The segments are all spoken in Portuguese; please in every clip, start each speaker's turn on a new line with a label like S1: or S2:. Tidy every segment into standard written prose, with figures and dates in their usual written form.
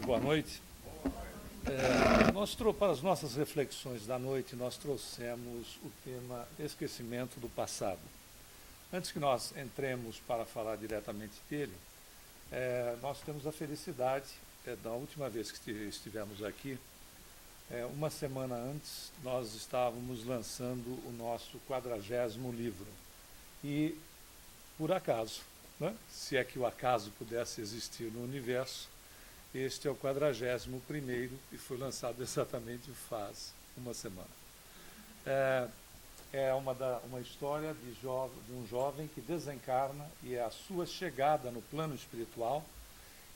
S1: boa noite. Para as nossas reflexões da noite, nós trouxemos o tema esquecimento do passado. Antes que nós entremos para falar diretamente dele, nós temos a felicidade, da última vez que estivemos aqui, uma semana antes, nós estávamos lançando o nosso 40º livro. E, por acaso, né, se é que o acaso pudesse existir no universo, este é o 41º e foi lançado exatamente faz uma semana. É uma história de um jovem que desencarna e é a sua chegada no plano espiritual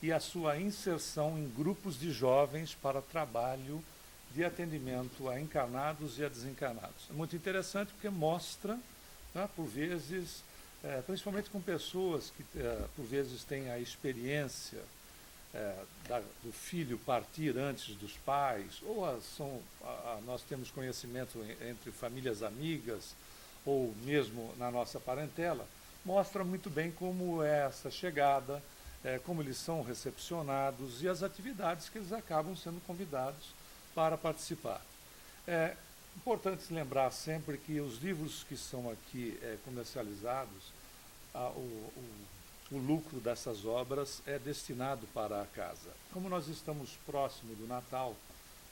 S1: e a sua inserção em grupos de jovens para trabalho de atendimento a encarnados e a desencarnados. É muito interessante porque mostra, né, por vezes, principalmente com pessoas que por vezes têm a experiência do filho partir antes dos pais, ou nós temos conhecimento entre famílias amigas, ou mesmo na nossa parentela, mostra muito bem como é essa chegada, como eles são recepcionados e as atividades que eles acabam sendo convidados para participar. É importante lembrar sempre que os livros que são aqui comercializados, o lucro dessas obras é destinado para a casa. Como nós estamos próximo do Natal,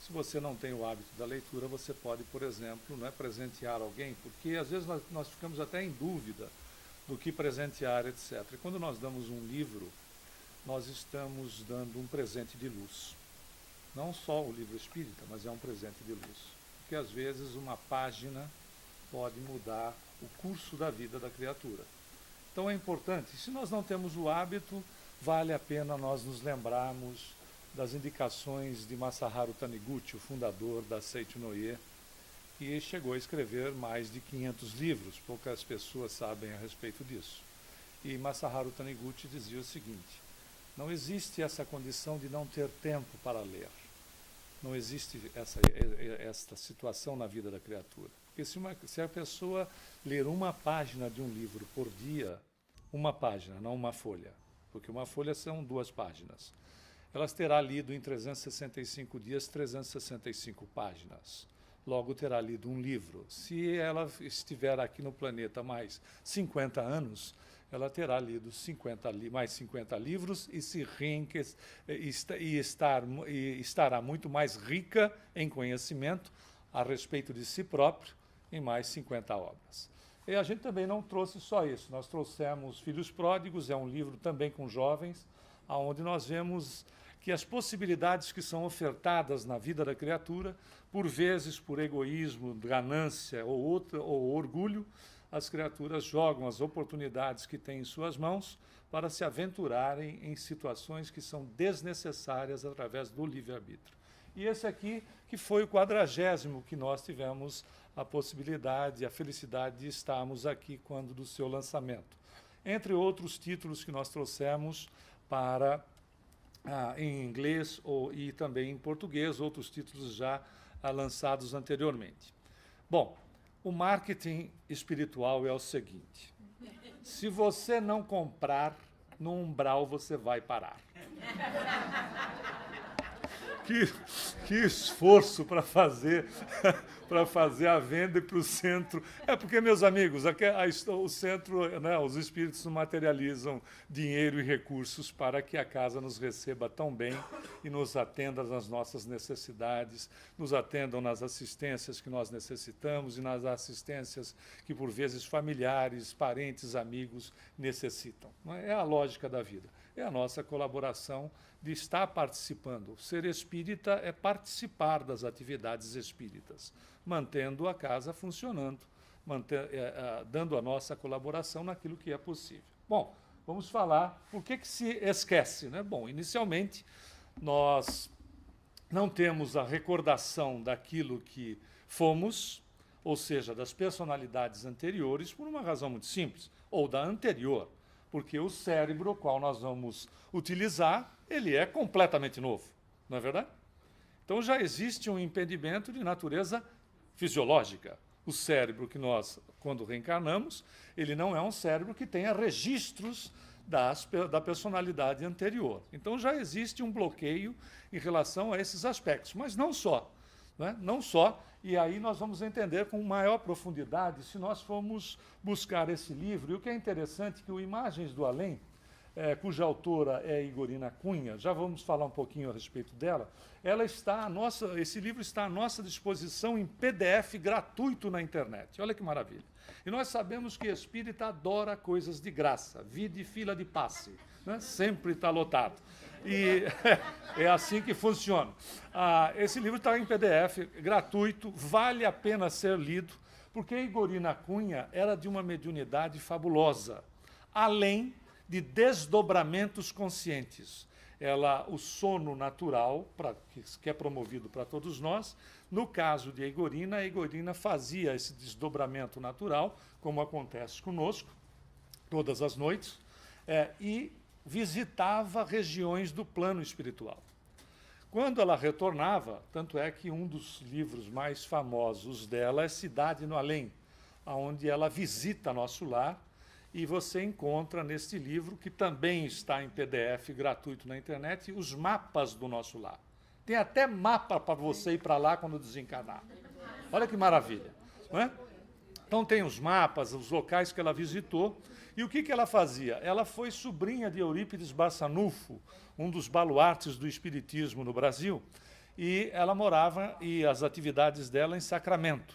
S1: se você não tem o hábito da leitura, você pode, por exemplo, presentear alguém, porque às vezes nós ficamos até em dúvida do que presentear, etc. E quando nós damos um livro, nós estamos dando um presente de luz. Não só o livro espírita, mas é um presente de luz. Porque às vezes uma página pode mudar o curso da vida da criatura. Então é importante, se nós não temos o hábito, vale a pena nós nos lembrarmos das indicações de Masaharu Taniguchi, o fundador da Seito-no-ie, que chegou a escrever mais de 500 livros, poucas pessoas sabem a respeito disso. E Masaharu Taniguchi dizia o seguinte: não existe essa condição de não ter tempo para ler. Não existe esta situação na vida da criatura. Porque se a pessoa ler uma página de um livro por dia, uma página, não uma folha, porque uma folha são 2 páginas, ela terá lido em 365 dias 365 páginas. Logo terá lido um livro. Se ela estiver aqui no planeta mais 50 anos, ela terá lido mais 50 livros e estará muito mais rica em conhecimento a respeito de si próprio em mais 50 obras. E a gente também não trouxe só isso, nós trouxemos Filhos Pródigos, é um livro também com jovens, onde nós vemos que as possibilidades que são ofertadas na vida da criatura, por vezes por egoísmo, ganância ou orgulho, as criaturas jogam as oportunidades que têm em suas mãos para se aventurarem em situações que são desnecessárias através do livre-arbítrio. E esse aqui, que foi o 40º que nós tivemos a possibilidade, a felicidade de estarmos aqui quando do seu lançamento. Entre outros títulos que nós trouxemos em inglês e também em português, outros títulos já lançados anteriormente. Bom, o marketing espiritual é o seguinte: se você não comprar, no umbral você vai parar. Que esforço para fazer a venda e para o centro. Porque, meus amigos, o centro, né, os espíritos materializam dinheiro e recursos para que a casa nos receba tão bem e nos atenda nas nossas necessidades, nos atendam nas assistências que nós necessitamos e nas assistências que, por vezes, familiares, parentes, amigos necessitam. É a lógica da vida. É a nossa colaboração de estar participando. Ser espírita é participar das atividades espíritas, mantendo a casa funcionando, dando a nossa colaboração naquilo que é possível. Bom, vamos falar por que se esquece, né? Bom, inicialmente, nós não temos a recordação daquilo que fomos, ou seja, das personalidades anteriores, por uma razão muito simples, ou da anterior, porque o cérebro, o qual nós vamos utilizar, ele é completamente novo, não é verdade? Então já existe um impedimento de natureza fisiológica. O cérebro que nós, quando reencarnamos, ele não é um cérebro que tenha registros da personalidade anterior. Então já existe um bloqueio em relação a esses aspectos, mas não só. Né? Não só, e aí nós vamos entender com maior profundidade se nós formos buscar esse livro. E o que é interessante é que o Imagens do Além, cuja autora é Igorina Cunha, já vamos falar um pouquinho a respeito dela, esse livro está à nossa disposição em PDF gratuito na internet. Olha que maravilha. E nós sabemos que espírita adora coisas de graça, vide fila de passe, né? Sempre está lotado. E é assim que funciona. Esse livro está em PDF gratuito, vale a pena ser lido, porque Igorina Cunha era de uma mediunidade fabulosa, além de desdobramentos conscientes. O sono natural, que é promovido para todos nós, no caso de Igorina, a Igorina fazia esse desdobramento natural, como acontece conosco, todas as noites, e visitava regiões do plano espiritual. Quando ela retornava, tanto é que um dos livros mais famosos dela é Cidade no Além, onde ela visita nosso lar, e você encontra neste livro, que também está em PDF gratuito na internet, os mapas do nosso lar. Tem até mapa para você ir para lá quando desencarnar. Olha que maravilha. Não é? Então tem os mapas, os locais que ela visitou. E o que ela fazia? Ela foi sobrinha de Eurípides Barçanufo, um dos baluartes do espiritismo no Brasil, e ela morava, e as atividades dela em Sacramento,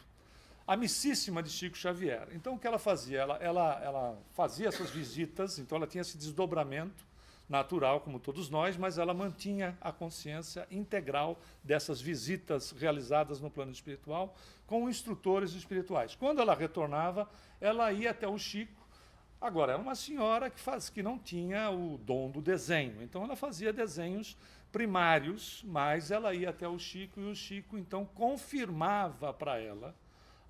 S1: amicíssima de Chico Xavier. Então, o que ela fazia? Ela fazia essas visitas, então ela tinha esse desdobramento natural, como todos nós, mas ela mantinha a consciência integral dessas visitas realizadas no plano espiritual com instrutores espirituais. Quando ela retornava, ela ia até o Chico. Agora, era uma senhora que não tinha o dom do desenho, então ela fazia desenhos primários, mas ela ia até o Chico, e o Chico, então, confirmava para ela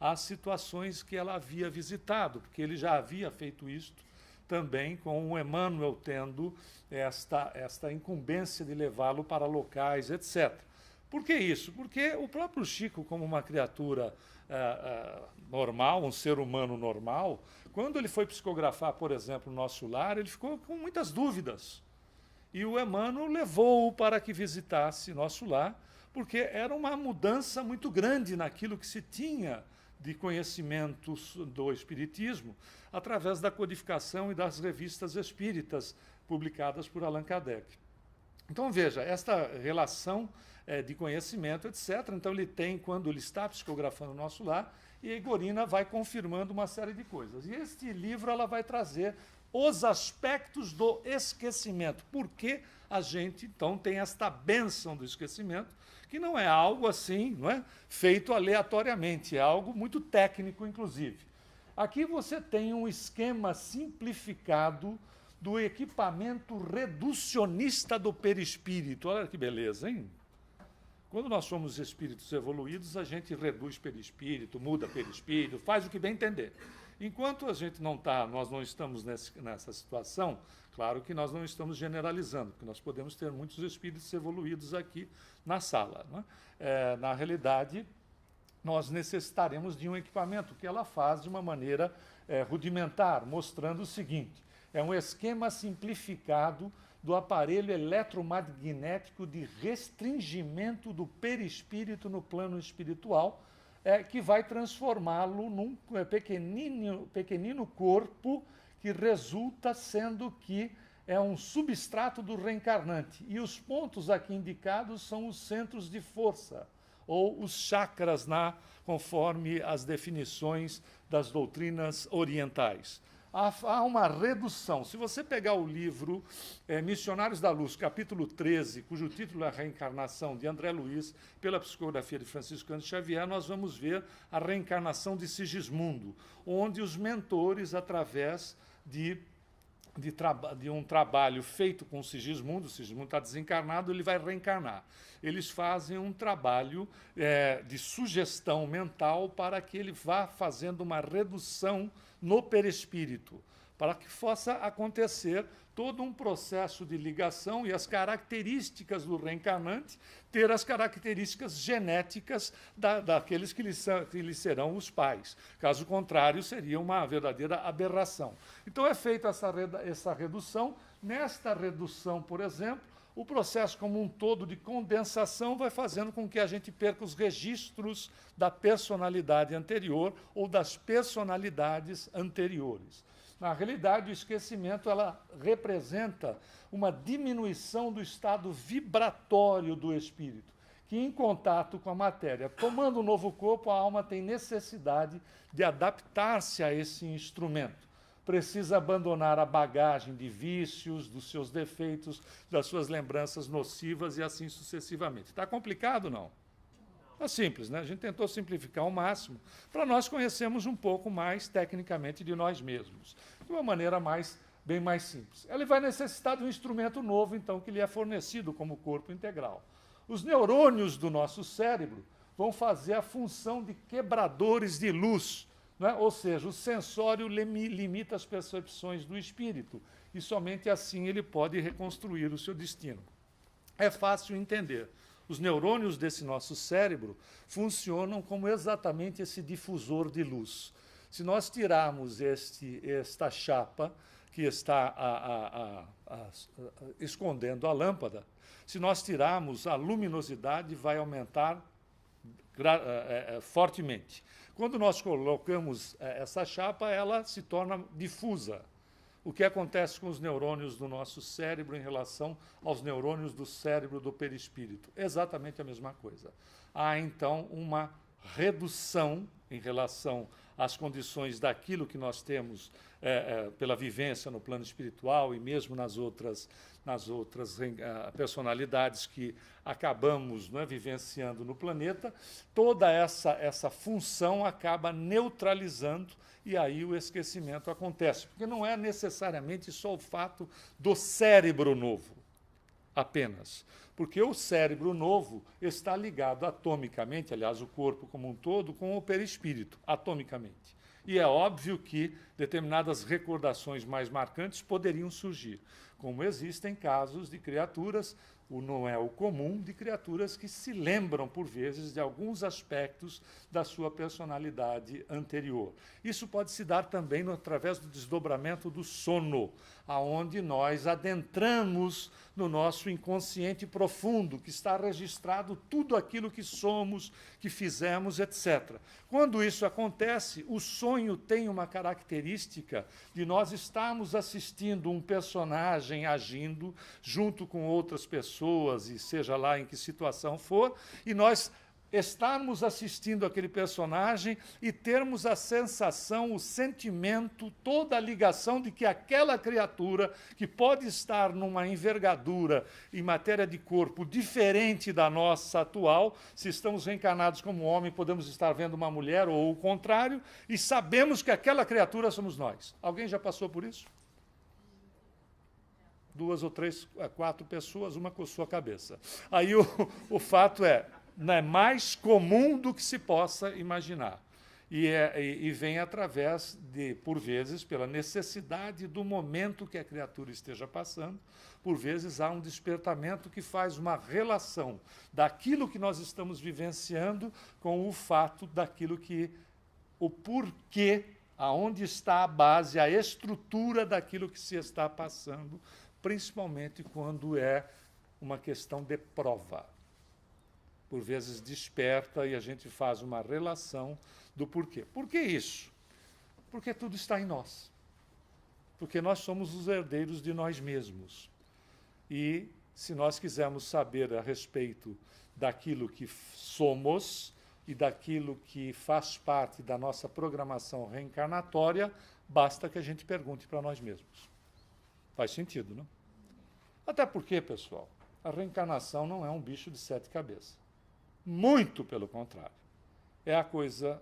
S1: as situações que ela havia visitado, porque ele já havia feito isto também com o Emmanuel tendo esta incumbência de levá-lo para locais, etc. Por que isso? Porque o próprio Chico, como uma criatura normal, um ser humano normal, quando ele foi psicografar, por exemplo, o nosso lar, ele ficou com muitas dúvidas. E o Emmanuel levou-o para que visitasse nosso lar, porque era uma mudança muito grande naquilo que se tinha de conhecimentos do Espiritismo, através da codificação e das revistas espíritas publicadas por Allan Kardec. Então, veja, esta relação de conhecimento, etc. Então, ele tem, quando ele está psicografando o nosso lar, e a Igorina vai confirmando uma série de coisas. E este livro ela vai trazer os aspectos do esquecimento. Por que a gente, então, tem esta bênção do esquecimento, que não é algo assim, não é, feito aleatoriamente, é algo muito técnico, inclusive. Aqui você tem um esquema simplificado do equipamento reducionista do perispírito. Olha que beleza, hein? Quando nós somos espíritos evoluídos, a gente reduz perispírito, muda perispírito, faz o que bem entender. Enquanto a gente nós não estamos nessa situação, claro que nós não estamos generalizando, porque nós podemos ter muitos espíritos evoluídos aqui na sala. Né? Na realidade, nós necessitaremos de um equipamento que ela faz de uma maneira rudimentar, mostrando o seguinte: é um esquema simplificado do aparelho eletromagnético de restringimento do perispírito no plano espiritual, que vai transformá-lo num pequenino corpo que resulta sendo que é um substrato do reencarnante. E os pontos aqui indicados são os centros de força, ou os chakras, conforme as definições das doutrinas orientais. Há uma redução. Se você pegar o livro Missionários da Luz, capítulo 13, cujo título é A Reencarnação, de André Luiz, pela psicografia de Francisco Cândido Xavier, nós vamos ver a reencarnação de Sigismundo, onde os mentores, através de um trabalho feito com o Sigismundo está desencarnado, ele vai reencarnar. Eles fazem um trabalho de sugestão mental para que ele vá fazendo uma redução no perispírito, para que possa acontecer todo um processo de ligação e as características do reencarnante ter as características genéticas daqueles que lhe serão os pais. Caso contrário, seria uma verdadeira aberração. Então é feita essa redução. Nesta redução, por exemplo, o processo como um todo de condensação vai fazendo com que a gente perca os registros da personalidade anterior ou das personalidades anteriores. Na realidade, o esquecimento ela representa uma diminuição do estado vibratório do espírito, que em contato com a matéria, tomando um novo corpo, a alma tem necessidade de adaptar-se a esse instrumento. Precisa abandonar a bagagem de vícios, dos seus defeitos, das suas lembranças nocivas e assim sucessivamente. Está complicado, não? É simples, né? A gente tentou simplificar ao máximo para nós conhecermos um pouco mais tecnicamente de nós mesmos, de uma maneira bem mais simples. Ele vai necessitar de um instrumento novo, então, que lhe é fornecido como corpo integral. Os neurônios do nosso cérebro vão fazer a função de quebradores de luz, né? Ou seja, o sensório limita as percepções do espírito e somente assim ele pode reconstruir o seu destino. É fácil entender. Os neurônios desse nosso cérebro funcionam como exatamente esse difusor de luz. Se nós tirarmos esta chapa que está escondendo a lâmpada, se nós tirarmos, a luminosidade vai aumentar fortemente. Quando nós colocamos essa chapa, ela se torna difusa. O que acontece com os neurônios do nosso cérebro em relação aos neurônios do cérebro do perispírito? Exatamente a mesma coisa. Há, então, uma redução em relação às condições daquilo que nós temos pela vivência no plano espiritual e mesmo nas outras personalidades que acabamos, não é, vivenciando no planeta. Toda essa função acaba neutralizando e aí o esquecimento acontece. Porque não é necessariamente só o fato do cérebro novo, apenas. Porque o cérebro novo está ligado atomicamente, aliás, o corpo como um todo, com o perispírito, atomicamente. E é óbvio que determinadas recordações mais marcantes poderiam surgir, como existem casos de criaturas, não é o comum, de criaturas que se lembram, por vezes, de alguns aspectos da sua personalidade anterior. Isso pode se dar também através do desdobramento do sono, aonde nós adentramos no nosso inconsciente profundo, que está registrado tudo aquilo que somos, que fizemos, etc. Quando isso acontece, o sonho tem uma característica de nós estarmos assistindo um personagem agindo junto com outras pessoas, e seja lá em que situação for, e nós estarmos assistindo aquele personagem e termos a sensação, o sentimento, toda a ligação de que aquela criatura, que pode estar numa envergadura em matéria de corpo diferente da nossa atual, se estamos reencarnados como homem, podemos estar vendo uma mulher ou o contrário, e sabemos que aquela criatura somos nós. Alguém já passou por isso? 2 ou 3, 4 pessoas, uma com a sua cabeça. Aí o fato é mais comum do que se possa imaginar. E vem através de, por vezes, pela necessidade do momento que a criatura esteja passando, por vezes há um despertamento que faz uma relação daquilo que nós estamos vivenciando com o fato daquilo que, o porquê, aonde está a base, a estrutura daquilo que se está passando, principalmente quando é uma questão de prova. Por vezes desperta e a gente faz uma relação do porquê. Por que isso? Porque tudo está em nós. Porque nós somos os herdeiros de nós mesmos. E se nós quisermos saber a respeito daquilo que somos e daquilo que faz parte da nossa programação reencarnatória, basta que a gente pergunte para nós mesmos. Faz sentido, não? Até porque, pessoal, a reencarnação não é um bicho de 7 cabeças. Muito pelo contrário. É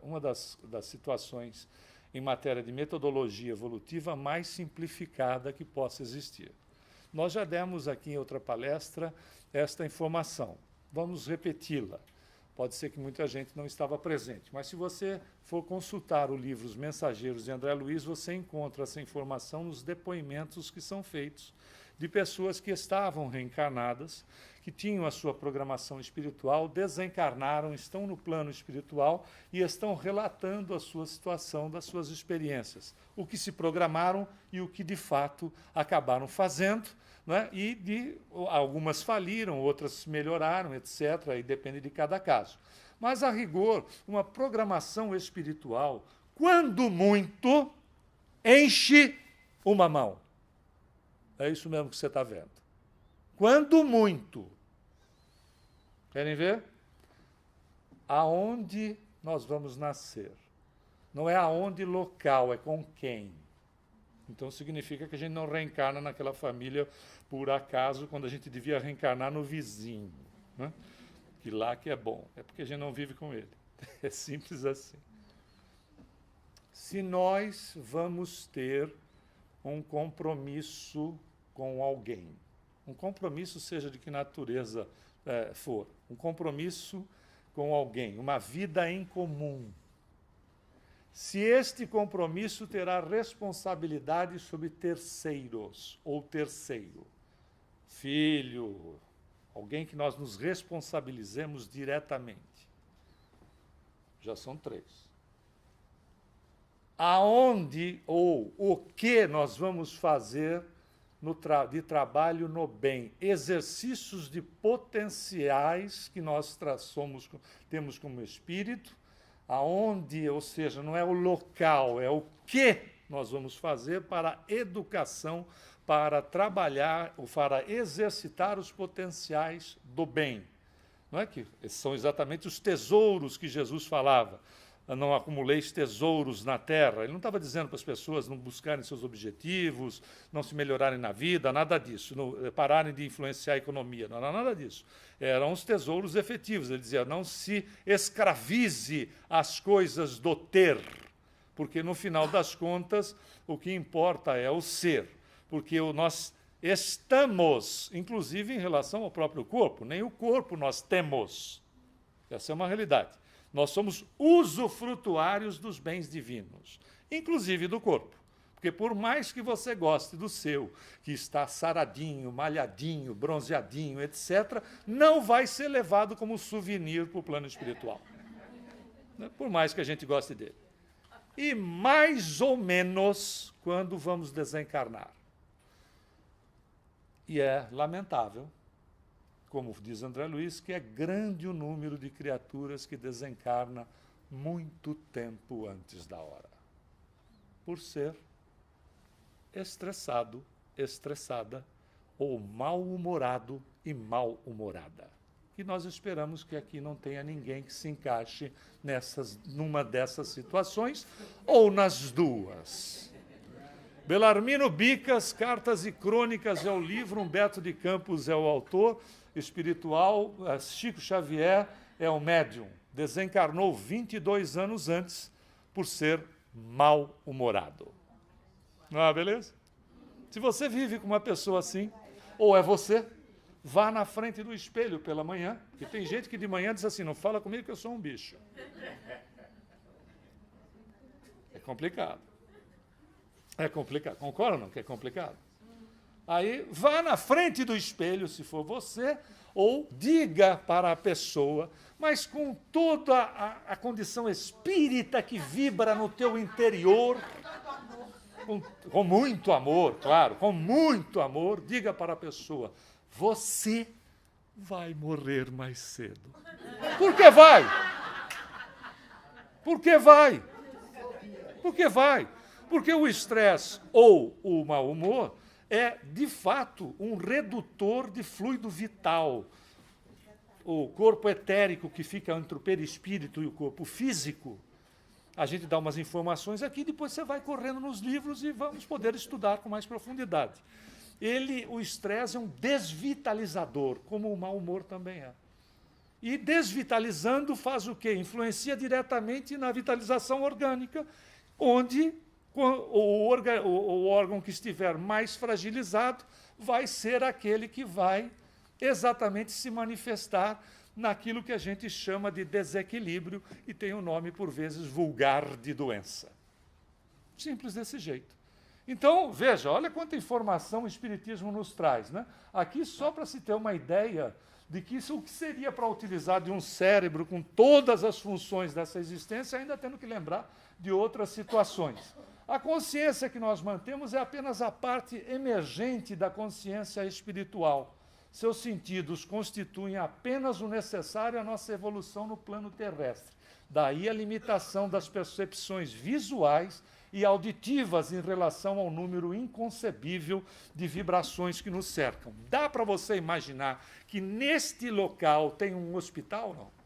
S1: uma das situações em matéria de metodologia evolutiva mais simplificada que possa existir. Nós já demos aqui em outra palestra esta informação. Vamos repeti-la. Pode ser que muita gente não estava presente, mas se você for consultar o livro Os Mensageiros de André Luiz, você encontra essa informação nos depoimentos que são feitos de pessoas que estavam reencarnadas, que tinham a sua programação espiritual, desencarnaram, estão no plano espiritual e estão relatando a sua situação, das suas experiências, o que se programaram e o que de fato acabaram fazendo, né? Algumas faliram, outras melhoraram, etc., e depende de cada caso. Mas, a rigor, uma programação espiritual, quando muito, enche uma mão. É isso mesmo que você está vendo. Quando muito. Querem ver? Aonde nós vamos nascer. Não é aonde local, é com quem. Então significa que a gente não reencarna naquela família por acaso, quando a gente devia reencarnar no vizinho, né? Que lá que é bom. É porque a gente não vive com ele. É simples assim. Se nós vamos ter um compromisso com alguém, um compromisso seja de que natureza for, um compromisso com alguém, uma vida em comum. Se este compromisso terá responsabilidade sobre terceiros, ou terceiro, filho, alguém que nós nos responsabilizemos diretamente. Já são 3. Aonde ou o que nós vamos fazer de trabalho no bem, exercícios de potenciais que nós temos como espírito, aonde, ou seja, não é o local, é o que nós vamos fazer para a educação, para trabalhar, ou para exercitar os potenciais do bem. Não é que são exatamente os tesouros que Jesus falava. Não acumuleis tesouros na terra. Ele não estava dizendo para as pessoas não buscarem seus objetivos, não se melhorarem na vida, nada disso, não pararem de influenciar a economia, não era nada disso. Eram os tesouros efetivos. Ele dizia, não se escravize às coisas do ter, porque no final das contas o que importa é o ser, porque nós estamos, inclusive em relação ao próprio corpo, nem o corpo nós temos. Essa é uma realidade. Nós somos usufrutuários dos bens divinos, inclusive do corpo. Porque por mais que você goste do seu, que está saradinho, malhadinho, bronzeadinho, etc., não vai ser levado como souvenir para o plano espiritual. Por mais que a gente goste dele. E mais ou menos quando vamos desencarnar. E é lamentável, como diz André Luiz, que é grande o número de criaturas que desencarna muito tempo antes da hora, por ser estressado, estressada, ou mal-humorado e mal-humorada. E nós esperamos que aqui não tenha ninguém que se encaixe numa dessas situações, ou nas duas. Belarmino Bicas, Cartas e Crônicas é o livro, Humberto de Campos é o autor espiritual, Chico Xavier é o médium. Desencarnou 22 anos antes por ser mal-humorado. Não é, beleza? Se você vive com uma pessoa assim, ou é você, vá na frente do espelho pela manhã, porque tem gente que de manhã diz assim, não fala comigo que eu sou um bicho. É complicado. É complicado. Concorda ou não que é complicado? Aí, vá na frente do espelho, se for você, ou diga para a pessoa, mas com toda a condição espírita que vibra no teu interior, com muito amor, claro, com muito amor, diga para a pessoa, você vai morrer mais cedo. Por que vai? Por que vai? Por que vai? Porque o estresse ou o mau humor é, de fato, um redutor de fluido vital. O corpo etérico que fica entre o perispírito e o corpo físico, a gente dá umas informações aqui, depois você vai correndo nos livros e vamos poder estudar com mais profundidade. O estresse é um desvitalizador, como o mau humor também é. E desvitalizando faz o quê? Influencia diretamente na vitalização orgânica, onde o órgão que estiver mais fragilizado vai ser aquele que vai exatamente se manifestar naquilo que a gente chama de desequilíbrio e tem o nome, por vezes, vulgar de doença. Simples desse jeito. Então, veja, olha quanta informação o Espiritismo nos traz, né? Aqui, só para se ter uma ideia de que isso, o que seria para utilizar de um cérebro com todas as funções dessa existência, ainda tendo que lembrar de outras situações. A consciência que nós mantemos é apenas a parte emergente da consciência espiritual. Seus sentidos constituem apenas o necessário à nossa evolução no plano terrestre. Daí a limitação das percepções visuais e auditivas em relação ao número inconcebível de vibrações que nos cercam. Dá para você imaginar que neste local tem um hospital, não?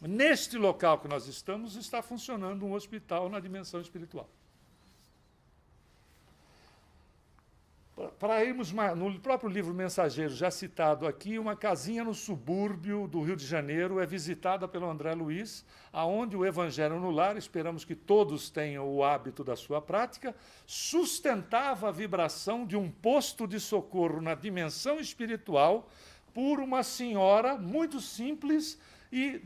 S1: Neste local que nós estamos, está funcionando um hospital na dimensão espiritual. Para irmos no próprio livro Mensageiro, já citado aqui, uma casinha no subúrbio do Rio de Janeiro é visitada pelo André Luiz, aonde o Evangelho no Lar, esperamos que todos tenham o hábito da sua prática, sustentava a vibração de um posto de socorro na dimensão espiritual por uma senhora muito simples e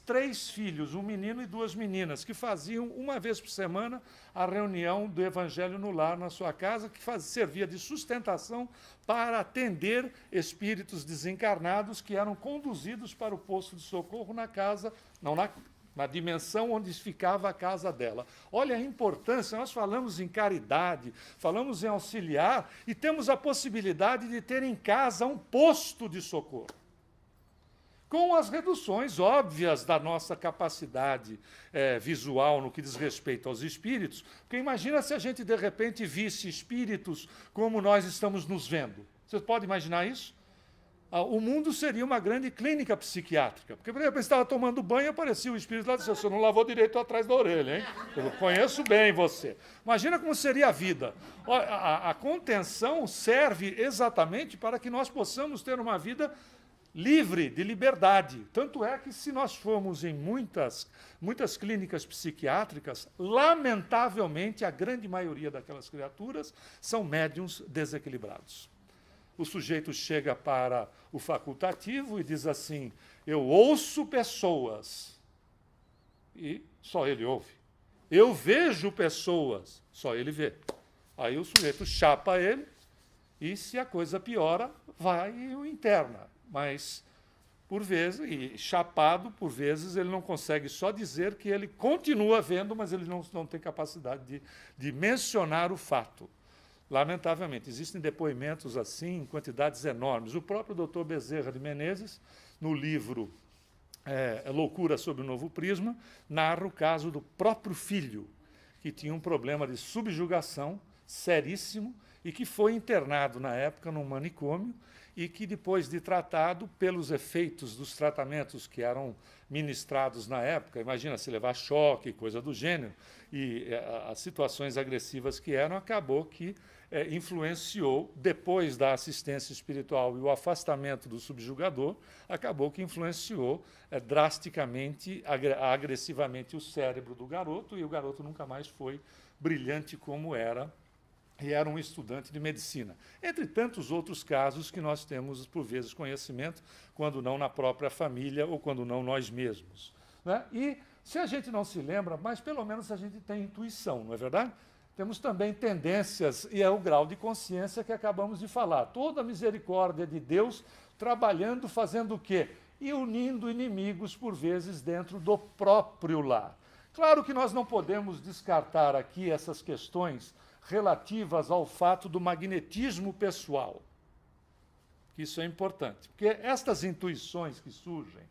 S1: três filhos, um menino e duas meninas, que faziam uma vez por semana a reunião do Evangelho no Lar na sua casa, que servia de sustentação para atender espíritos desencarnados que eram conduzidos para o posto de socorro na casa, não na dimensão onde ficava a casa dela. Olha a importância, nós falamos em caridade, falamos em auxiliar e temos a possibilidade de ter em casa um posto de socorro, com as reduções óbvias da nossa capacidade visual no que diz respeito aos espíritos, porque imagina se a gente, de repente, visse espíritos como nós estamos nos vendo. Você pode imaginar isso? O mundo seria uma grande clínica psiquiátrica, porque, por exemplo, você estava tomando banho e aparecia o espírito lá e disse, você não lavou direito atrás da orelha, hein? Eu conheço bem você. Imagina como seria a vida. A contenção serve exatamente para que nós possamos ter uma vida livre de liberdade. Tanto é que, se nós formos em muitas clínicas psiquiátricas, lamentavelmente, a grande maioria daquelas criaturas são médiuns desequilibrados. O sujeito chega para o facultativo e diz assim, eu ouço pessoas, e só ele ouve. Eu vejo pessoas, só ele vê. Aí o sujeito chapa ele, e se a coisa piora, vai e o interna. Mas, por vezes, e chapado, por vezes, ele não consegue só dizer que ele continua vendo, mas ele não tem capacidade de mencionar o fato. Lamentavelmente, existem depoimentos assim, em quantidades enormes. O próprio Dr. Bezerra de Menezes, no livro Loucura sob o Novo Prisma, narra o caso do próprio filho, que tinha um problema de subjugação seríssimo e que foi internado, na época, num manicômio, e que, depois de tratado, pelos efeitos dos tratamentos que eram ministrados na época, imagina se levar choque, coisa do gênero, e as situações agressivas que eram, acabou que influenciou, depois da assistência espiritual e o afastamento do subjugador, acabou que influenciou drasticamente, agressivamente o cérebro do garoto, e o garoto nunca mais foi brilhante como era, e era um estudante de medicina. Entre tantos outros casos que nós temos, por vezes, conhecimento, quando não na própria família ou quando não nós mesmos, né? E se a gente não se lembra, mas pelo menos a gente tem intuição, não é verdade? Temos também tendências, e é o grau de consciência que acabamos de falar. Toda a misericórdia de Deus trabalhando, fazendo o quê? E unindo inimigos, por vezes, dentro do próprio lar. Claro que nós não podemos descartar aqui essas questões relativas ao fato do magnetismo pessoal. Isso é importante, porque estas intuições que surgem,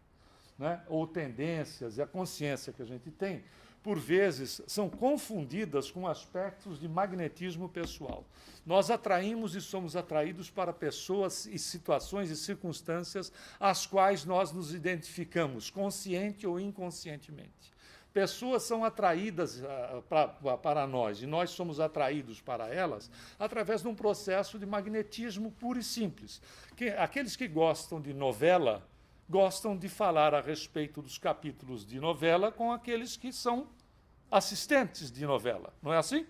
S1: né, ou tendências e a consciência que a gente tem, por vezes, são confundidas com aspectos de magnetismo pessoal. Nós atraímos e somos atraídos para pessoas e situações e circunstâncias às quais nós nos identificamos, consciente ou inconscientemente. Pessoas são atraídas para nós, e nós somos atraídos para elas através de um processo de magnetismo puro e simples. Aqueles que gostam de novela gostam de falar a respeito dos capítulos de novela com aqueles que são assistentes de novela. Não é assim?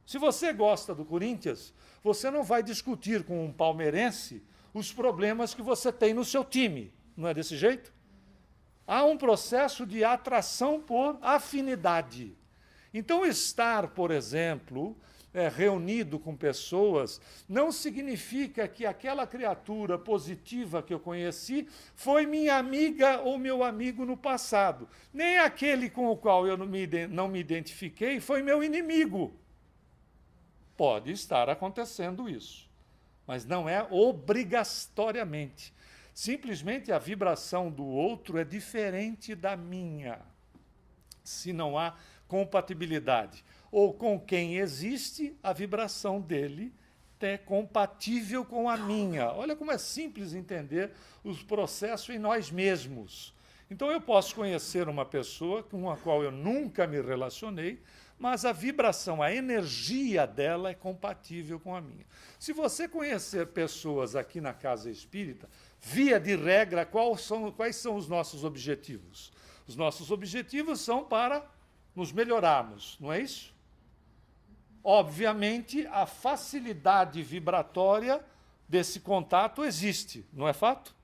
S1: Se você gosta do Corinthians, você não vai discutir com um palmeirense os problemas que você tem no seu time. Não é desse jeito? Há um processo de atração por afinidade. Então, estar, por exemplo, reunido com pessoas, não significa que aquela criatura positiva que eu conheci foi minha amiga ou meu amigo no passado. Nem aquele com o qual eu não me identifiquei foi meu inimigo. Pode estar acontecendo isso, mas não é obrigatoriamente. Simplesmente a vibração do outro é diferente da minha. Se não há compatibilidade, ou com quem existe, a vibração dele é compatível com a minha. Olha como é simples entender os processos em nós mesmos. Então eu posso conhecer uma pessoa com a qual eu nunca me relacionei, mas a vibração, a energia dela é compatível com a minha. Se você conhecer pessoas aqui na Casa Espírita, via de regra, quais são os nossos objetivos? Os nossos objetivos são para nos melhorarmos, não é isso? Obviamente, a facilidade vibratória desse contato existe, não é fato?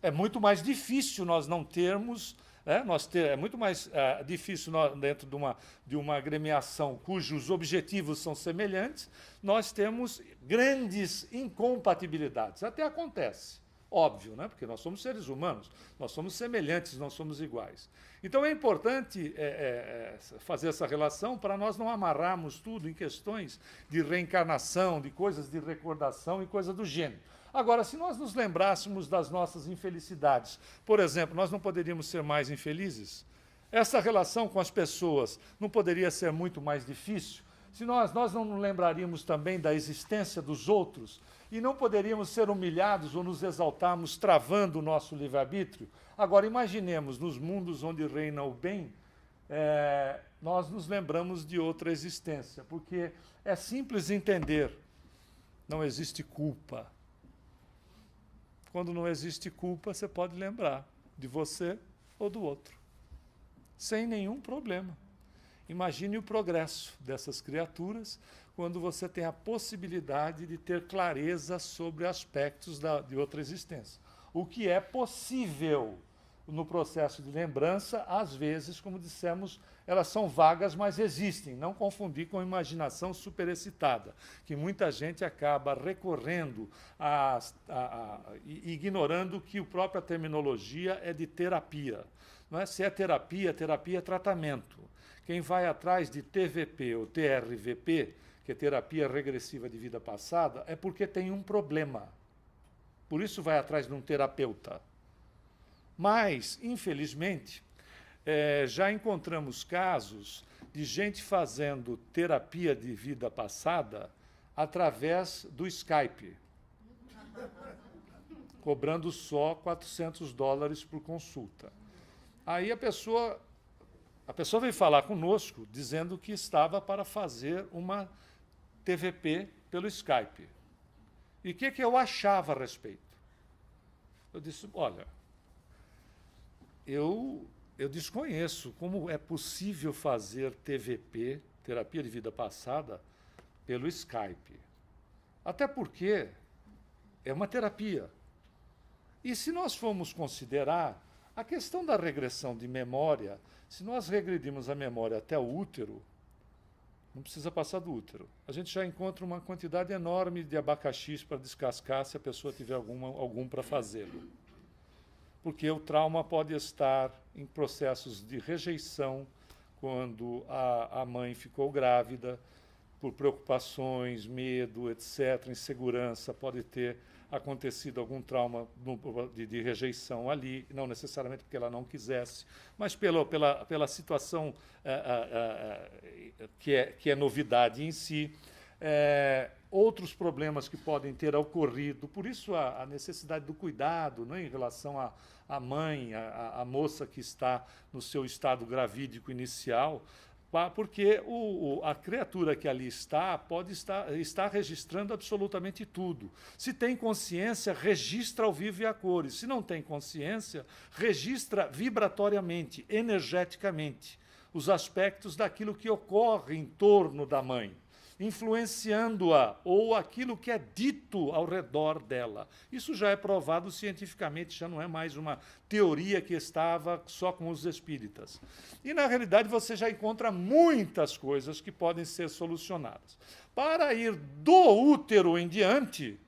S1: É muito mais difícil nós não termos, é muito mais difícil nós, dentro de uma agremiação cujos objetivos são semelhantes, nós temos grandes incompatibilidades. Até acontece, óbvio, né? Porque nós somos seres humanos, nós somos semelhantes, nós somos iguais. Então é importante fazer essa relação para nós não amarrarmos tudo em questões de reencarnação, de coisas de recordação e coisa do gênero. Agora, se nós nos lembrássemos das nossas infelicidades, por exemplo, nós não poderíamos ser mais infelizes? Essa relação com as pessoas não poderia ser muito mais difícil? Se nós não nos lembraríamos também da existência dos outros e não poderíamos ser humilhados ou nos exaltarmos travando o nosso livre-arbítrio? Agora, imaginemos, nos mundos onde reina o bem, nós nos lembramos de outra existência, porque é simples entender, não existe culpa. Quando não existe culpa, você pode lembrar de você ou do outro, sem nenhum problema. Imagine o progresso dessas criaturas quando você tem a possibilidade de ter clareza sobre aspectos de outra existência. O que é possível no processo de lembrança, às vezes, como dissemos, elas são vagas, mas existem. Não confundir com imaginação superexcitada, que muita gente acaba recorrendo ignorando que a própria terminologia é de terapia. Não é? Se é terapia, terapia é tratamento. Quem vai atrás de TVP ou TRVP, que é terapia regressiva de vida passada, é porque tem um problema. Por isso vai atrás de um terapeuta. Mas, infelizmente, já encontramos casos de gente fazendo terapia de vida passada através do Skype, cobrando só $400 por consulta. Aí a pessoa veio falar conosco dizendo que estava para fazer uma TVP pelo Skype. E o que eu achava a respeito? Eu disse, olha, eu desconheço como é possível fazer TVP, terapia de vida passada, pelo Skype. Até porque é uma terapia. E se nós formos considerar a questão da regressão de memória, se nós regredirmos a memória até o útero, não precisa passar do útero. A gente já encontra uma quantidade enorme de abacaxis para descascar se a pessoa tiver algum para fazê-lo. Porque o trauma pode estar em processos de rejeição, quando a mãe ficou grávida, por preocupações, medo, etc., insegurança, pode ter acontecido algum trauma de rejeição ali, não necessariamente porque ela não quisesse, mas pela situação que é novidade em si. Outros problemas que podem ter ocorrido, por isso a necessidade do cuidado, né, em relação à mãe, à moça que está no seu estado gravídico inicial, porque a criatura que ali pode estar registrando absolutamente tudo. Se tem consciência, registra ao vivo e a cores. Se não tem consciência, registra vibratoriamente, energeticamente, os aspectos daquilo que ocorre em torno da mãe. influenciando-a, ou aquilo que é dito ao redor dela. Isso já é provado cientificamente, já não é mais uma teoria que estava só com os espíritas. E, na realidade, você já encontra muitas coisas que podem ser solucionadas. Para ir do útero em diante,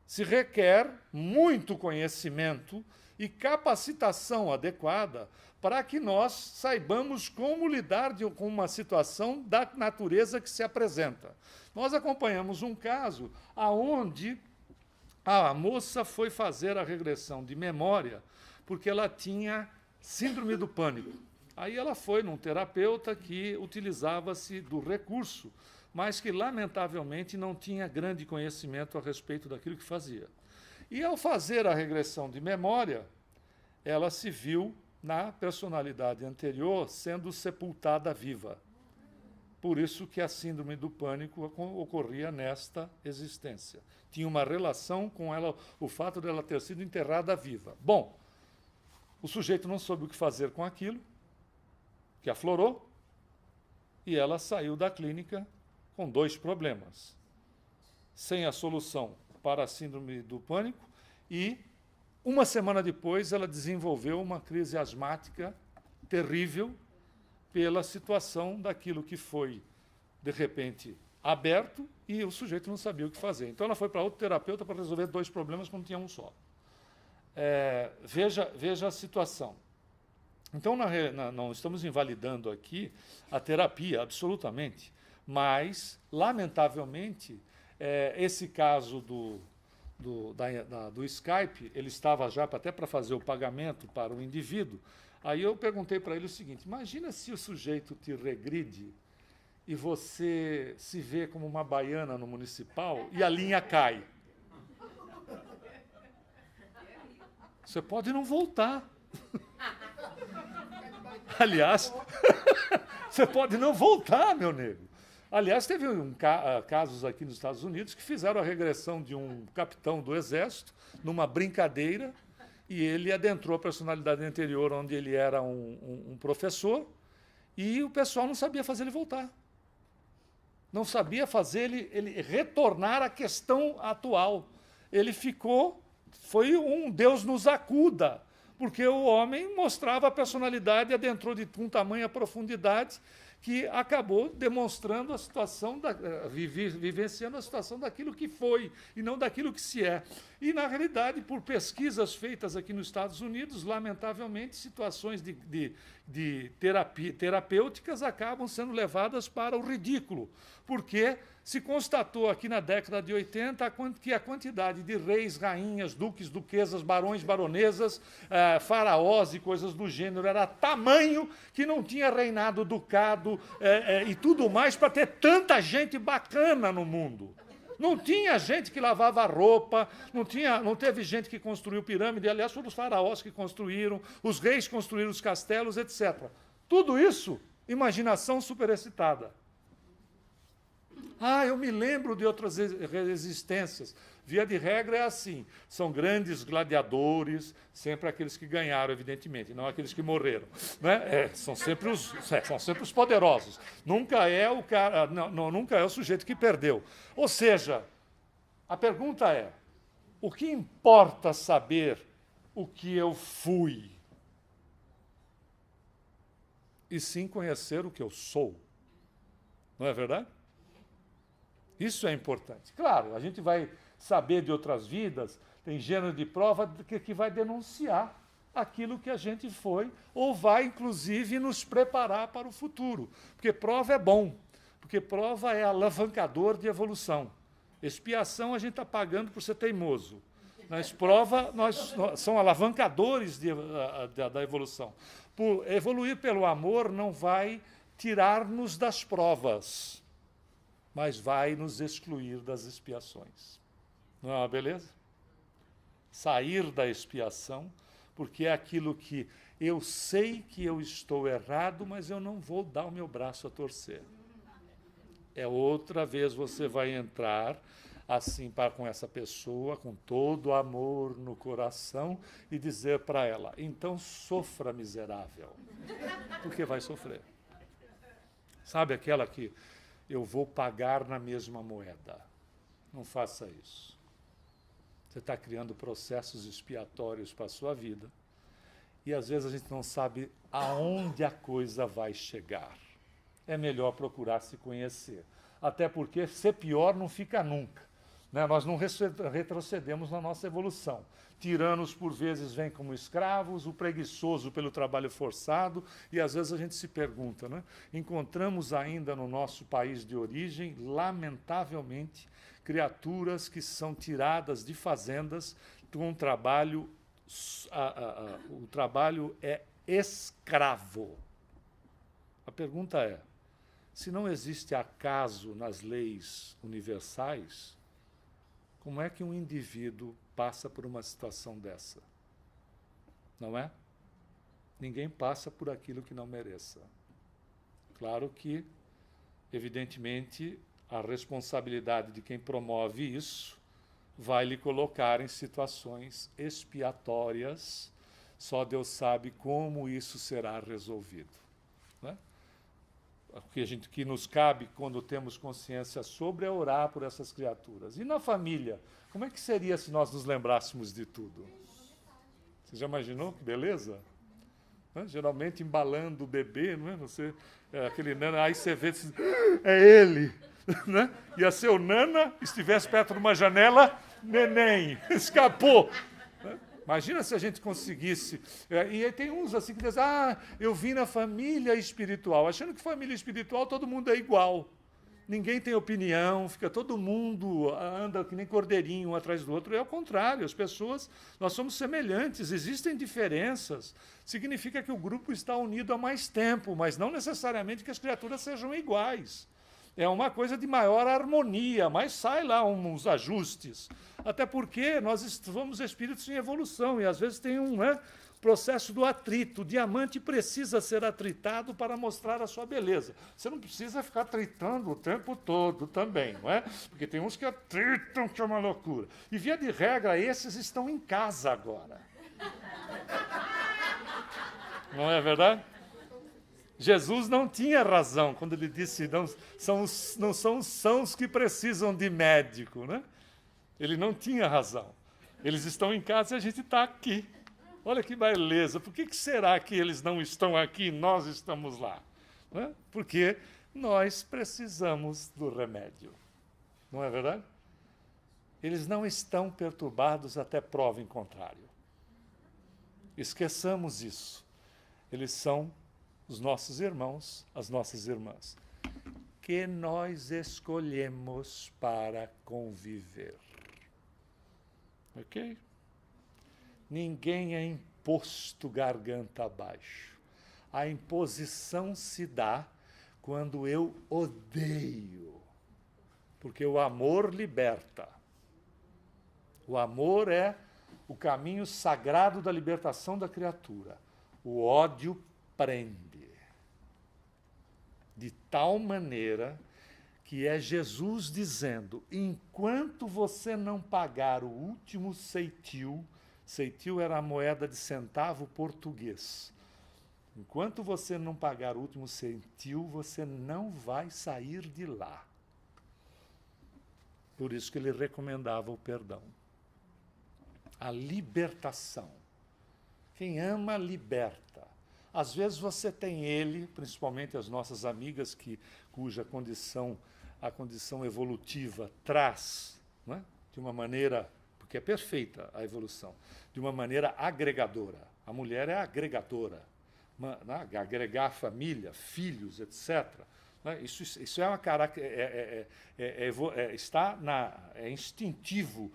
S1: se requer muito conhecimento e capacitação adequada para que nós saibamos como lidar com uma situação da natureza que se apresenta. Nós acompanhamos um caso onde a moça foi fazer a regressão de memória porque ela tinha síndrome do pânico. Aí ela foi num terapeuta que utilizava-se do recurso, mas que, lamentavelmente, não tinha grande conhecimento a respeito daquilo que fazia. E, ao fazer a regressão de memória, ela se viu, na personalidade anterior, sendo sepultada viva. Por isso que a síndrome do pânico ocorria nesta existência. Tinha uma relação com ela, o fato dela ter sido enterrada viva. Bom, o sujeito não soube o que fazer com aquilo, que aflorou, e ela saiu da clínica com 2 problemas: sem a solução para a síndrome do pânico e, uma semana depois, ela desenvolveu uma crise asmática terrível pela situação daquilo que foi, de repente, aberto e o sujeito não sabia o que fazer. Então, ela foi para outro terapeuta para resolver 2 problemas quando tinha um só. Veja a situação. Então, não estamos invalidando aqui a terapia, absolutamente, mas, lamentavelmente, esse caso do Skype, ele estava já até para fazer o pagamento para o indivíduo. Aí eu perguntei para ele o seguinte: imagina se o sujeito te regride e você se vê como uma baiana no municipal e a linha cai. Você pode não voltar. Aliás, você pode não voltar, meu nego. Aliás, teve casos aqui nos Estados Unidos que fizeram a regressão de um capitão do Exército numa brincadeira e ele adentrou a personalidade anterior, onde ele era um professor, e o pessoal não sabia fazer ele voltar. Não sabia fazer ele retornar à questão atual. Ele foi um Deus nos acuda, porque o homem mostrava a personalidade, adentrou com tamanha profundidade, que acabou demonstrando a situação, vivenciando a situação daquilo que foi e não daquilo que se é. E, na realidade, por pesquisas feitas aqui nos Estados Unidos, lamentavelmente, situações de terapêuticas acabam sendo levadas para o ridículo, porque se constatou aqui na década de 80 que a quantidade de reis, rainhas, duques, duquesas, barões, baronesas, faraós e coisas do gênero era tamanho que não tinha reinado ducado e tudo mais para ter tanta gente bacana no mundo. Não tinha gente que lavava roupa, não teve gente que construiu pirâmide, aliás, foram os faraós que construíram, os reis construíram os castelos, etc. Tudo isso, imaginação superexcitada. Eu me lembro de outras existências. Via de regra é assim, são grandes gladiadores, sempre aqueles que ganharam, evidentemente, não aqueles que morreram. Né? São sempre os poderosos. Nunca é o cara, nunca é o sujeito que perdeu. Ou seja, a pergunta é: o que importa saber o que eu fui? E sim conhecer o que eu sou. Não é verdade? Isso é importante. Claro, a gente vai saber de outras vidas, tem gênero de prova que vai denunciar aquilo que a gente foi, ou vai, inclusive, nos preparar para o futuro. Porque prova é bom, porque prova é alavancador de evolução. Expiação a gente está pagando por ser teimoso. Mas prova são alavancadores da evolução. Por evoluir pelo amor não vai tirar-nos das provas, mas vai nos excluir das expiações. Não é uma beleza? Sair da expiação, porque é aquilo que eu sei que eu estou errado, mas eu não vou dar o meu braço a torcer. Outra vez você vai entrar assim com essa pessoa, com todo o amor no coração, e dizer para ela: então sofra, miserável, porque vai sofrer. Sabe aquela que eu vou pagar na mesma moeda. Não faça isso. Você está criando processos expiatórios para a sua vida. E às vezes a gente não sabe aonde a coisa vai chegar. É melhor procurar se conhecer. Até porque ser pior não fica nunca. Né? Nós não retrocedemos na nossa evolução. Tiranos, por vezes, vêm como escravos, o preguiçoso pelo trabalho forçado, e às vezes a gente se pergunta, né? Encontramos ainda no nosso país de origem, lamentavelmente, criaturas que são tiradas de fazendas com um trabalho, o trabalho é escravo. A pergunta é, se não existe acaso nas leis universais, como é que um indivíduo passa por uma situação dessa? Não é? Ninguém passa por aquilo que não mereça. Claro que, evidentemente, a responsabilidade de quem promove isso vai lhe colocar em situações expiatórias. Só Deus sabe como isso será resolvido. Né? O que nos cabe, quando temos consciência sobre, é orar por essas criaturas. E na família, como é que seria se nós nos lembrássemos de tudo? Você já imaginou que beleza? Né? Geralmente embalando o bebê, não é? Você, aquele nana, aí você vê, é ele! Né? Ia ser o nana, estivesse perto de uma janela, neném, escapou! Imagina se a gente conseguisse. E aí tem uns assim que dizem, eu vim na família espiritual, achando que família espiritual todo mundo é igual. Ninguém tem opinião, fica todo mundo, anda que nem cordeirinho um atrás do outro. É ao contrário, as pessoas, nós somos semelhantes, existem diferenças. Significa que o grupo está unido há mais tempo, mas não necessariamente que as criaturas sejam iguais. É uma coisa de maior harmonia, mas sai lá uns ajustes. Até porque nós somos espíritos em evolução e às vezes tem um processo do atrito. O diamante precisa ser atritado para mostrar a sua beleza. Você não precisa ficar atritando o tempo todo também, não é? Porque tem uns que atritam, que é uma loucura. E, via de regra, esses estão em casa agora. Não é verdade? Jesus não tinha razão quando ele disse não são os sãos que precisam de médico, né? Ele não tinha razão. Eles estão em casa e a gente está aqui. Olha que beleza. Por que será que eles não estão aqui e nós estamos lá? Né? Porque nós precisamos do remédio. Não é verdade? Eles não estão perturbados até prova em contrário. Esqueçamos isso. Eles são os nossos irmãos, as nossas irmãs, que nós escolhemos para conviver. Ok? Ninguém é imposto garganta abaixo. A imposição se dá quando eu odeio. Porque o amor liberta. O amor é o caminho sagrado da libertação da criatura. O ódio prende. De tal maneira que é Jesus dizendo, enquanto você não pagar o último ceitil, ceitil era a moeda de centavo português, enquanto você não pagar o último ceitil, você não vai sair de lá. Por isso que ele recomendava o perdão. A libertação. Quem ama, liberta. Às vezes você tem ele, principalmente as nossas amigas cuja a condição evolutiva traz, né, de uma maneira, porque é perfeita a evolução, de uma maneira agregadora. A mulher é agregadora, agregar família, filhos, etc. Né, isso é uma característica, é instintivo,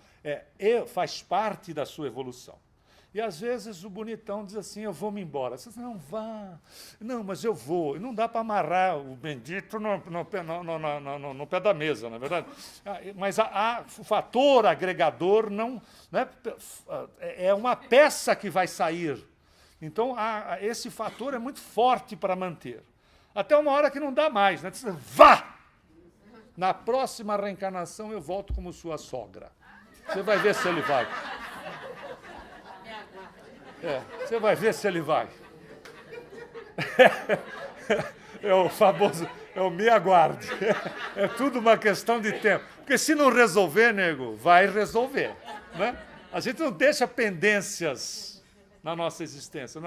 S1: faz parte da sua evolução. E, às vezes, o bonitão diz assim, eu vou-me embora. Você diz, não, vá. Não, mas eu vou. E não dá para amarrar o bendito no pé da mesa, não é verdade? Mas o fator agregador não, né, é uma peça que vai sair. Então, esse fator é muito forte para manter. Até uma hora que não dá mais. Né? Diz, vá! Na próxima reencarnação, eu volto como sua sogra. Você vai ver se ele vai. Você vai ver se ele vai. É É o me aguarde. É tudo uma questão de tempo. Porque se não resolver, nego, vai resolver. Né? A gente não deixa pendências na nossa existência.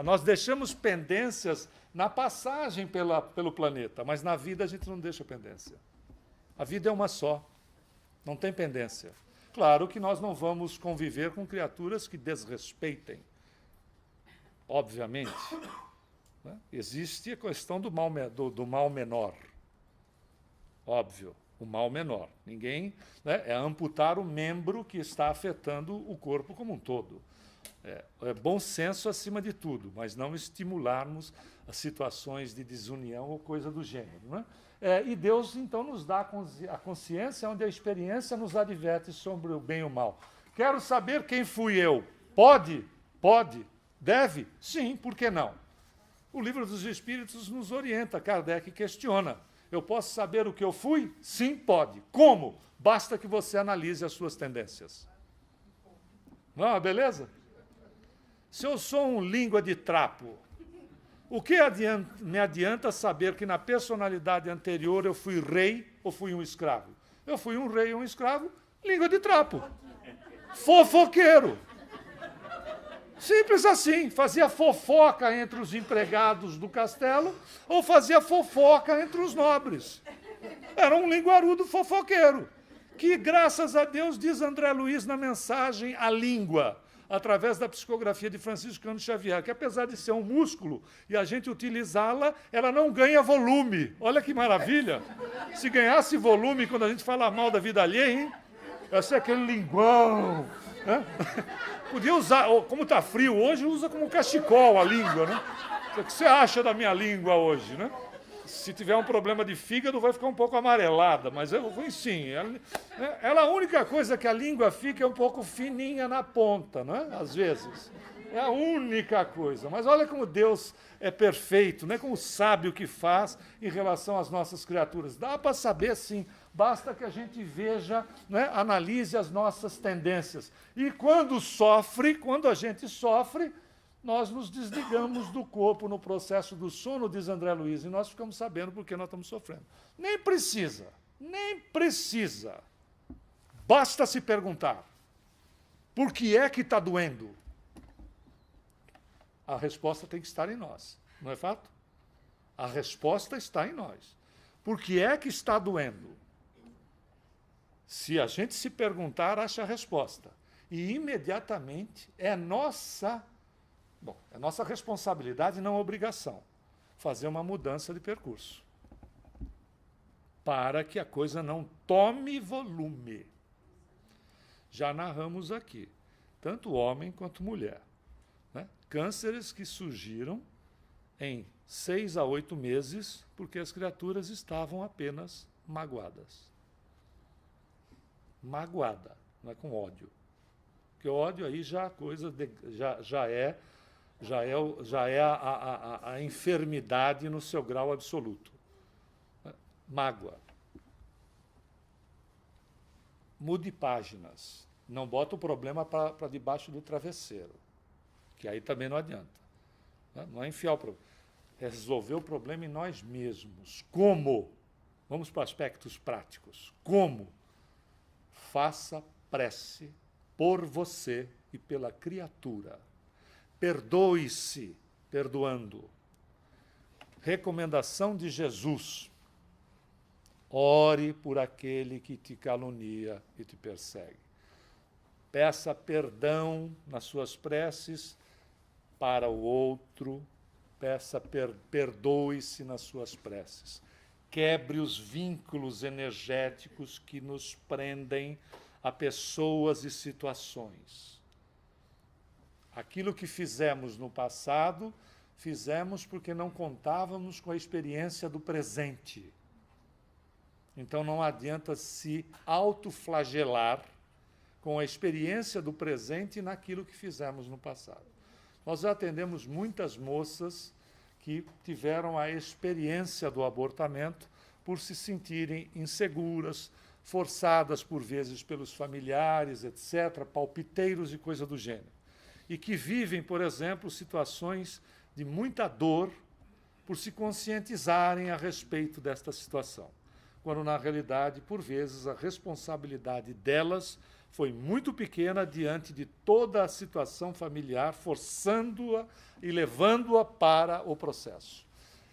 S1: Nós deixamos pendências na passagem pelo planeta, mas na vida a gente não deixa pendência. A vida é uma só, não tem pendência. Claro que nós não vamos conviver com criaturas que desrespeitem, obviamente. Né? Existe a questão do mal menor, óbvio. O mal menor. Ninguém, né, é amputar o membro que está afetando o corpo como um todo. É bom senso acima de tudo, mas não estimularmos as situações de desunião ou coisa do gênero. Né? E Deus, então, nos dá a consciência onde a experiência nos adverte sobre o bem e o mal. Quero saber quem fui eu. Pode? Pode? Deve? Sim, por que não? O Livro dos Espíritos nos orienta, Kardec questiona. Eu posso saber o que eu fui? Sim, pode. Como? Basta que você analise as suas tendências. Não, beleza? Se eu sou um língua de trapo, o que me adianta saber que na personalidade anterior eu fui rei ou fui um escravo? Eu fui um rei ou um escravo, língua de trapo. Fofoqueiro. Simples assim, fazia fofoca entre os empregados do castelo ou fazia fofoca entre os nobres. Era um linguarudo fofoqueiro, que, graças a Deus, diz André Luiz na mensagem, a língua, através da psicografia de Francisco Cândido Xavier, que apesar de ser um músculo e a gente utilizá-la, ela não ganha volume. Olha que maravilha! Se ganhasse volume quando a gente fala mal da vida alheia, hein? Ia ser aquele linguão. Né? Podia usar, como está frio hoje, usa como cachecol a língua, né? O que você acha da minha língua hoje, né? Se tiver um problema de fígado, vai ficar um pouco amarelada, mas sim. A única coisa que a língua fica é um pouco fininha na ponta, né? Às vezes. É a única coisa. Mas olha como Deus é perfeito, né? Como sabe o que faz em relação às nossas criaturas. Dá para saber, sim. Basta que a gente veja, né? Analise as nossas tendências. E quando a gente sofre, nós nos desligamos do corpo no processo do sono, diz André Luiz, e nós ficamos sabendo por que nós estamos sofrendo. Nem precisa. Basta se perguntar, por que é que está doendo? A resposta tem que estar em nós, não é fato? A resposta está em nós. Por que é que está doendo? Se a gente se perguntar, acha a resposta. E imediatamente é nossa responsabilidade, não obrigação, fazer uma mudança de percurso, para que a coisa não tome volume. Já narramos aqui, tanto homem quanto mulher, né? Cânceres que surgiram em 6 a 8 meses, porque as criaturas estavam apenas magoadas. Magoada, não é com ódio. Porque o ódio aí já é a enfermidade no seu grau absoluto. Mágoa. Mude páginas. Não bota o problema para debaixo do travesseiro, que aí também não adianta. Não é enfiar o problema. É resolver o problema em nós mesmos. Como? Vamos para aspectos práticos. Como? Faça prece por você e pela criatura. Perdoe-se, perdoando. Recomendação de Jesus. Ore por aquele que te calunia e te persegue. Peça perdão nas suas preces para o outro. Perdoe-se nas suas preces. Quebre os vínculos energéticos que nos prendem a pessoas e situações. Aquilo que fizemos no passado, fizemos porque não contávamos com a experiência do presente. Então não adianta se autoflagelar com a experiência do presente naquilo que fizemos no passado. Nós já atendemos muitas moças que tiveram a experiência do abortamento por se sentirem inseguras, forçadas por vezes pelos familiares, etc., palpiteiros e coisa do gênero. E que vivem, por exemplo, situações de muita dor por se conscientizarem a respeito desta situação, quando, na realidade, por vezes, a responsabilidade delas foi muito pequena diante de toda a situação familiar, forçando-a e levando-a para o processo.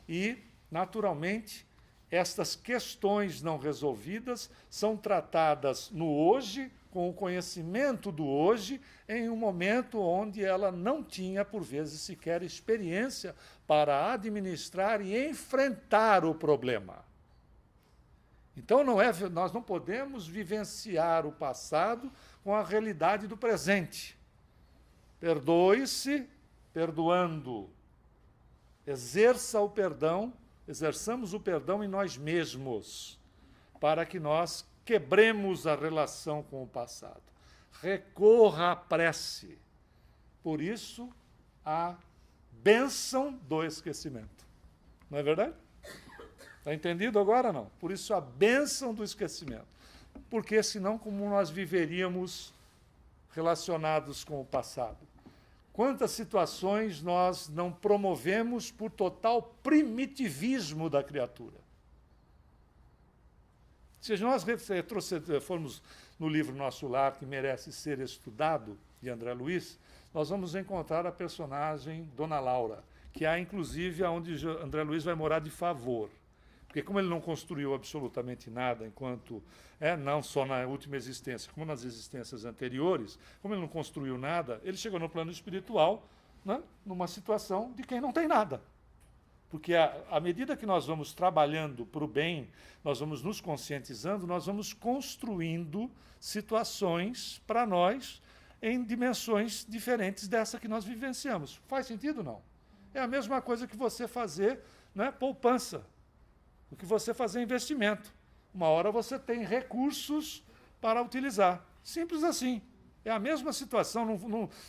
S1: E, naturalmente, estas questões não resolvidas são tratadas no hoje, com o conhecimento do hoje, em um momento onde ela não tinha, por vezes, sequer experiência para administrar e enfrentar o problema. Então, nós não podemos vivenciar o passado com a realidade do presente. Perdoe-se, perdoando. Exerça o perdão, exerçamos o perdão em nós mesmos, para que nós quebremos a relação com o passado. Recorra à prece. Por isso, a bênção do esquecimento. Não é verdade? Está entendido agora, não? Por isso, a bênção do esquecimento. Porque, senão, como nós viveríamos relacionados com o passado? Quantas situações nós não promovemos por total primitivismo da criatura? Se nós formos no livro Nosso Lar, que merece ser estudado, de André Luiz, nós vamos encontrar a personagem Dona Laura, que é, inclusive, onde André Luiz vai morar de favor. Porque como ele não construiu absolutamente nada, enquanto, não só na última existência, como nas existências anteriores, como ele não construiu nada, ele chegou no plano espiritual, né, numa situação de quem não tem nada. Porque à medida que nós vamos trabalhando para o bem, nós vamos nos conscientizando, nós vamos construindo situações para nós em dimensões diferentes dessa que nós vivenciamos. Faz sentido, não? É a mesma coisa que você fazer, né, poupança, o que você fazer investimento. Uma hora você tem recursos para utilizar. Simples assim. É a mesma situação,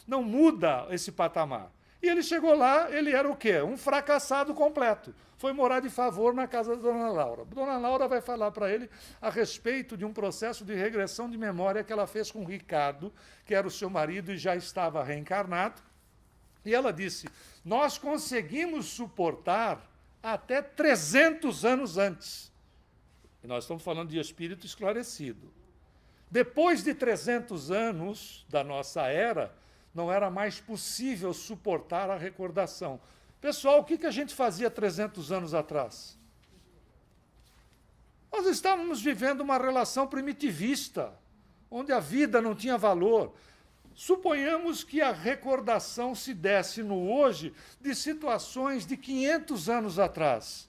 S1: não muda esse patamar. E ele chegou lá, ele era o quê? Um fracassado completo. Foi morar de favor na casa da Dona Laura. Dona Laura vai falar para ele a respeito de um processo de regressão de memória que ela fez com o Ricardo, que era o seu marido e já estava reencarnado. E ela disse, nós conseguimos suportar até 300 anos antes. E nós estamos falando de espírito esclarecido. Depois de 300 anos da nossa era, não era mais possível suportar a recordação. Pessoal, o que a gente fazia 300 anos atrás? Nós estávamos vivendo uma relação primitivista, onde a vida não tinha valor. Suponhamos que a recordação se desse no hoje de situações de 500 anos atrás.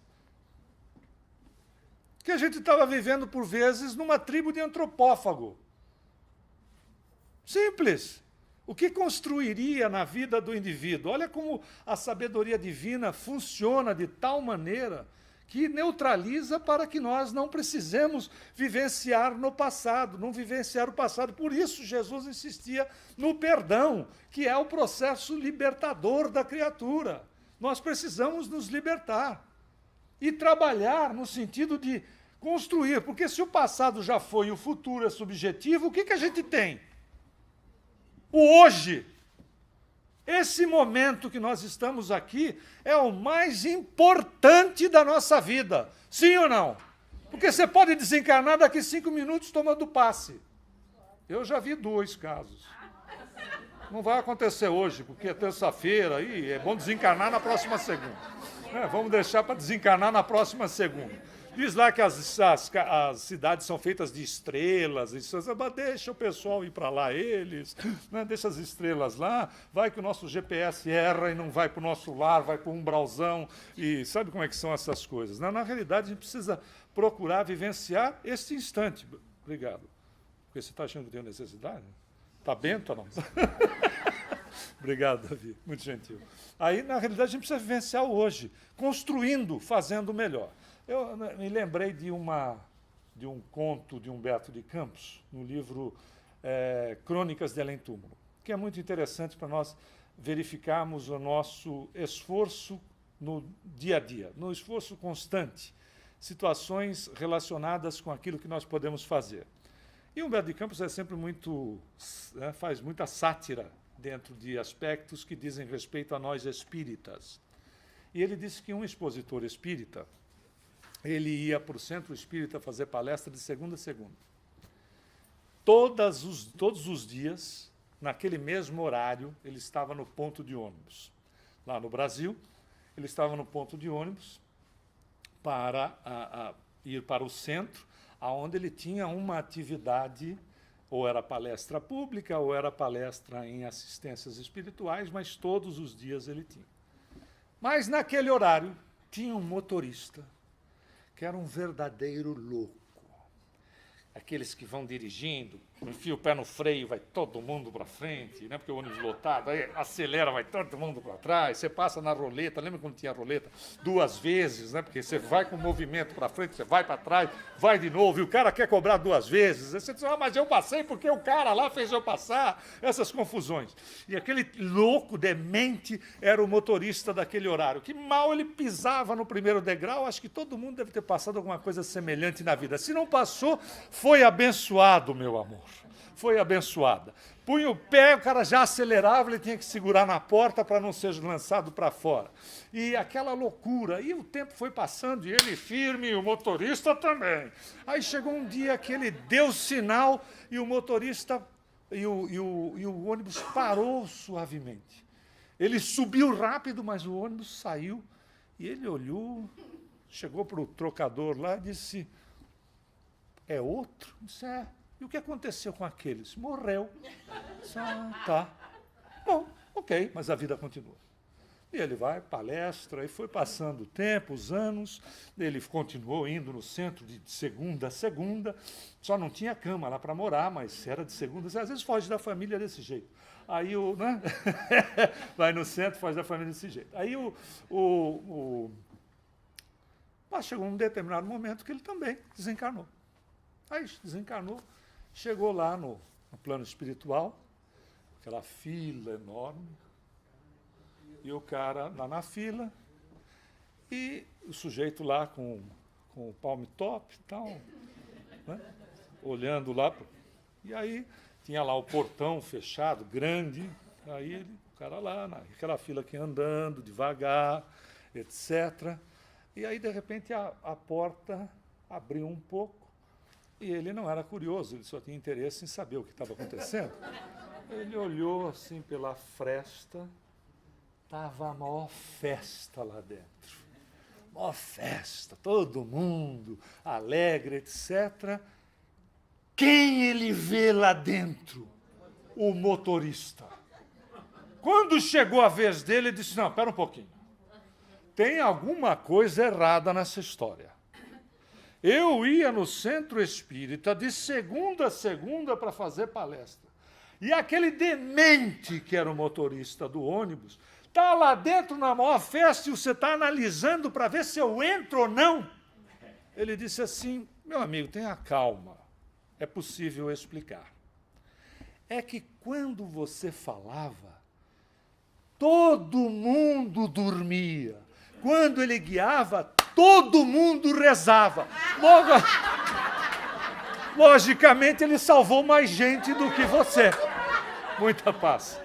S1: Que a gente estava vivendo, por vezes, numa tribo de antropófago. Simples. O que construiria na vida do indivíduo? Olha como a sabedoria divina funciona de tal maneira que neutraliza para que nós não precisemos vivenciar no passado, não vivenciar o passado. Por isso, Jesus insistia no perdão, que é o processo libertador da criatura. Nós precisamos nos libertar e trabalhar no sentido de construir, porque se o passado já foi e o futuro é subjetivo, o que a gente tem? O hoje. Esse momento que nós estamos aqui é o mais importante da nossa vida. Sim ou não? Porque você pode desencarnar daqui 5 minutos tomando passe. Eu já vi 2 casos. Não vai acontecer hoje, porque é terça-feira e é bom desencarnar na próxima segunda. Vamos deixar para desencarnar na próxima segunda. Diz lá que as cidades são feitas de estrelas, mas deixa o pessoal ir para lá, eles, né? Deixa as estrelas lá, vai que o nosso GPS erra e não vai para o nosso lar, vai para o umbralzão, e sabe como é que são essas coisas? Na realidade, a gente precisa procurar vivenciar este instante. Obrigado. Porque você está achando que tem necessidade? Está bento ou não? Obrigado, Davi, muito gentil. Aí, na realidade, a gente precisa vivenciar o hoje, construindo, fazendo o melhor. Eu me lembrei de um conto de Humberto de Campos, no livro Crônicas de Além Túmulo, que é muito interessante para nós verificarmos o nosso esforço no dia a dia, no esforço constante, situações relacionadas com aquilo que nós podemos fazer. E Humberto de Campos é sempre faz muita sátira dentro de aspectos que dizem respeito a nós espíritas. E ele disse que um expositor espírita, ele ia para o centro espírita fazer palestra de segunda a segunda. Todos os dias, naquele mesmo horário, ele estava no ponto de ônibus. Lá no Brasil, ele estava no ponto de ônibus para ir para o centro, onde ele tinha uma atividade, ou era palestra pública, ou era palestra em assistências espirituais, mas todos os dias ele tinha. Mas, naquele horário, tinha um motorista que era um verdadeiro louco. Aqueles que vão dirigindo, enfia o pé no freio, vai todo mundo para frente, né? Porque o ônibus lotado, aí acelera, vai todo mundo para trás, você passa na roleta, lembra quando tinha roleta? 2 vezes, né? Porque você vai com o movimento para frente, você vai para trás, vai de novo, e o cara quer cobrar 2 vezes. Aí você diz, mas eu passei porque o cara lá fez eu passar. Essas confusões. E aquele louco, demente, era o motorista daquele horário, que mal ele pisava no primeiro degrau. Acho que todo mundo deve ter passado alguma coisa semelhante na vida. Se não passou, foi abençoado, meu amor. Foi abençoada. Punha o pé, o cara já acelerava, ele tinha que segurar na porta para não ser lançado para fora. E aquela loucura. E o tempo foi passando, e ele firme, e o motorista também. Aí chegou um dia que ele deu sinal, e o motorista, e o ônibus parou suavemente. Ele subiu rápido, mas o ônibus saiu, e ele olhou, chegou para o trocador lá e disse, é outro? Disse, é. E o que aconteceu com aqueles? Morreu. Disse, tá. Bom, ok, mas a vida continua. E ele vai, palestra, e foi passando o tempo, os anos, ele continuou indo no centro de segunda a segunda, só não tinha cama lá para morar, mas era de segunda, às vezes foge da família desse jeito. Aí né? Vai no centro, foge da família desse jeito. Aí chegou um determinado momento que ele também desencarnou. Aí desencarnou, chegou lá no plano espiritual, aquela fila enorme, e o cara lá na fila, e o sujeito lá com o palm top e tal, né, olhando lá, e aí tinha lá o portão fechado, grande, aí o cara lá, naquela fila aqui andando, devagar, etc. E aí, de repente, a porta abriu um pouco, e ele não era curioso, ele só tinha interesse em saber o que estava acontecendo. Ele olhou assim pela fresta, estava a maior festa lá dentro. Maior festa, todo mundo alegre, etc. Quem ele vê lá dentro? O motorista. Quando chegou a vez dele, ele disse, não, espera um pouquinho. Tem alguma coisa errada nessa história. Eu ia no centro espírita de segunda a segunda para fazer palestra. E aquele demente que era o motorista do ônibus está lá dentro na maior festa e você está analisando para ver se eu entro ou não. Ele disse assim, meu amigo, tenha calma, é possível explicar. É que quando você falava, todo mundo dormia. Quando ele guiava, todo mundo rezava. Logicamente, ele salvou mais gente do que você. Muita paz.